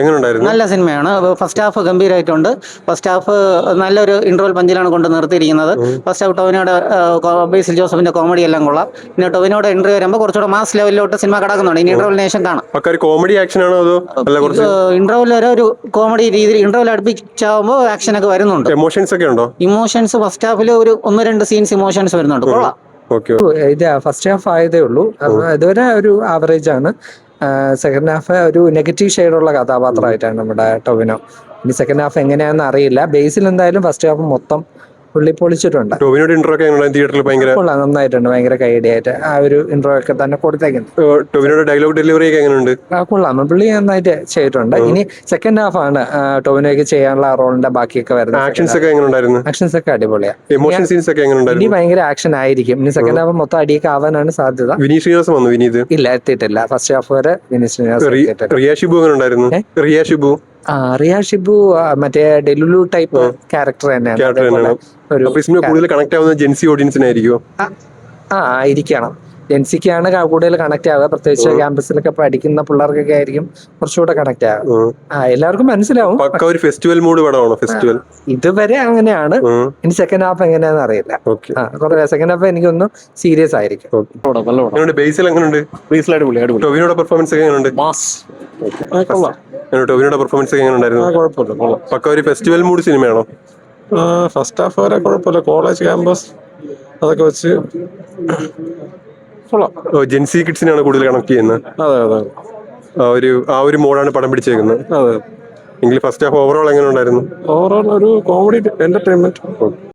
എങ്ങനെയുണ്ടായിരുന്നു? നല്ല സിനിമയാണ്. ഫസ്റ്റ് ഹാഫ് ഗംഭീരമായിട്ടുണ്ട്. ഫസ്റ്റ് ഹാഫ് നല്ലൊരു ഇന്റർവൽ പഞ്ചിലാണ് കൊണ്ട് നിർത്തിയിരിക്കുന്നത്. ഫസ്റ്റ് ഹാഫ് ടൊവിനോയുടെ ബേസിൽ ജോസഫിന്റെ കോമഡി എല്ലാം കൊള്ളാം. പിന്നെ ടൊവിനോയുടെ എൻട്രി വരുമ്പോൾ കുറച്ചുകൂടെ മാസ് ലെവലിലോട്ട് സിനിമ കടക്കുന്നുണ്ട്. ഇനി ഇന്റർവലിന് ശേഷം കാണാം. കോമഡി ആക്ഷൻ ആണോ അതോ ഇന്റർവൽ വരെ ഒരു കോമഡി രീതിയിൽ ഇന്റർവൽ അടുപ്പിച്ചാവുമ്പോൾ ആക്ഷൻ ഒക്കെ വരുന്നുണ്ട്. എമോഷൻസ് ഒക്കെ ഉണ്ടോ? ഇമോഷൻസ് ഫസ്റ്റ് ഹാഫിൽ ഒരു 1-2 സീൻസ് ഇമോഷൻസ് വരുന്നുണ്ട്. കൊള്ളാം. ഇത് ഫസ്റ്റ് ഹാഫ് ആയതേ ഉള്ളൂ. ഇതുവരെ ഒരു ആവറേജ് ആണ്. സെക്കൻഡ് ഹാഫ് ഒരു നെഗറ്റീവ് ഷെയ്ഡുള്ള കഥാപാത്രമായിട്ടാണ് നമ്മുടെ ടൊവിനോ. ഇനി സെക്കൻഡ് ഹാഫ് എങ്ങനെയാണെന്ന് അറിയില്ല. ബേസിൽ എന്തായാലും ഫസ്റ്റ് ഹാഫ് മൊത്തം പുള്ളി പൊളിച്ചിട്ടുണ്ട്. ടൊവിനോയുടെ ഇൻട്രോ ഒക്കെ തിയേറ്ററിൽ ഭയങ്കര നന്നായിട്ടുണ്ട്. ഭയങ്കര കൈഡിയായിട്ട് ആ ഒരു ഇൻട്രോ ഒക്കെ തന്നെ കൊടുത്തേക്കുന്നത്. ടൊവിനോയുടെ ഡയലോഗ് ഡെലിവറി ഒക്കെ എങ്ങനെയുണ്ട്? കൊള്ളാം. പുള്ളി നന്നായിട്ട് ചെയ്തിട്ടുണ്ട്. ഇനി സെക്കൻഡ് ഹാഫ് ആണ് ടൊവിനോയ്ക്ക് ചെയ്യാനുള്ള റോളിന്റെ ബാക്കിയൊക്കെ വരുന്നത്. ആക്ഷൻസ് ഒക്കെ എങ്ങനെയുണ്ടായിരുന്നു? ആക്ഷൻസ് ഒക്കെ അടിപൊളിയാണ്. ഇമോഷൻ സീൻസ് ഒക്കെ ഇനി എങ്ങനെയുണ്ടായിരുന്നു? ഭയങ്കര ആക്ഷൻ ആയിരിക്കും. ഇനി സെക്കൻഡ് ഹാഫ് മൊത്തം അടിയൊക്കെ ആവാനാണ് സാധ്യത. വിനീത് ശ്രീനിവാസൻ വന്നു. വിനീത് ഇല്ല, എത്തിയിട്ടില്ല. ഫസ്റ്റ് ഹാഫ് വരെ വിനീത് ശ്രീനിവാസൻ എത്തിയിട്ടില്ല. റിയ ഷിബു എങ്ങനെയുണ്ടായിരുന്നു? റിയ ഷിബു റിയ ഷിബു മറ്റേ ഡെലുലു ടൈപ്പ് ക്യാരക്ടർ തന്നെയാണ്. കൂടുതൽ കണക്ട് ആവുന്ന ജെൻസി ഓഡിയൻസിനായിരിക്കും. ആയിരിക്കണം. ജെൻസിക്കാണ് കൂടുതൽ കണക്ട് ആവുക. പ്രത്യേകിച്ച് ക്യാമ്പസിലൊക്കെ പഠിക്കുന്ന പിള്ളേർക്കൊക്കെ ആയിരിക്കും കുറച്ചുകൂടെ കണക്ട് ആവുക. എല്ലാവർക്കും മനസ്സിലാവും. ഒരു ഫെസ്റ്റിവൽ മൂഡ് പടമാണോ? ഫെസ്റ്റിവൽ ഇതുവരെ അങ്ങനെയാണ്. ഇനി സെക്കൻഡ് ഹാഫ് എങ്ങനെയാണെന്ന് അറിയില്ല. സെക്കൻഡ് ഹാഫ് എനിക്കൊന്ന് സീരിയസ് ആയിരിക്കും. ബേസിൽ എങ്ങനെയുണ്ട്? ടൊവിനോയുടെ പെർഫോമൻസ് ഒക്കെ എങ്ങനെയുണ്ട്? ടൊവിനോയുടെ പെർഫോമൻസ് ഒക്കെ എങ്ങനെയുണ്ടായിരുന്നു? പക്ക ഒരു ഫെസ്റ്റിവൽ മൂഡ് സിനിമയാണോ? ഫസ്റ്റ് ഹാഫ് വരെ കുഴപ്പമില്ല. കോളേജ് ക്യാമ്പസ് അതൊക്കെ വെച്ച് ജെൻസി കിഡ്സിനാണ് കൂടുതൽ കണക്ട് ചെയ്യുന്നത്. അതെ അതെ, ആ ഒരു മോഡാണ് പടം പിടിച്ചേക്കുന്നത്. അതെ. എങ്കിൽ ഫസ്റ്റ് ഹാഫ് ഓവറോൾ എങ്ങനെ ഉണ്ടായിരുന്നു? ഓവറോൾ ഒരു കോമഡി എന്റർടൈൻമെന്റ്.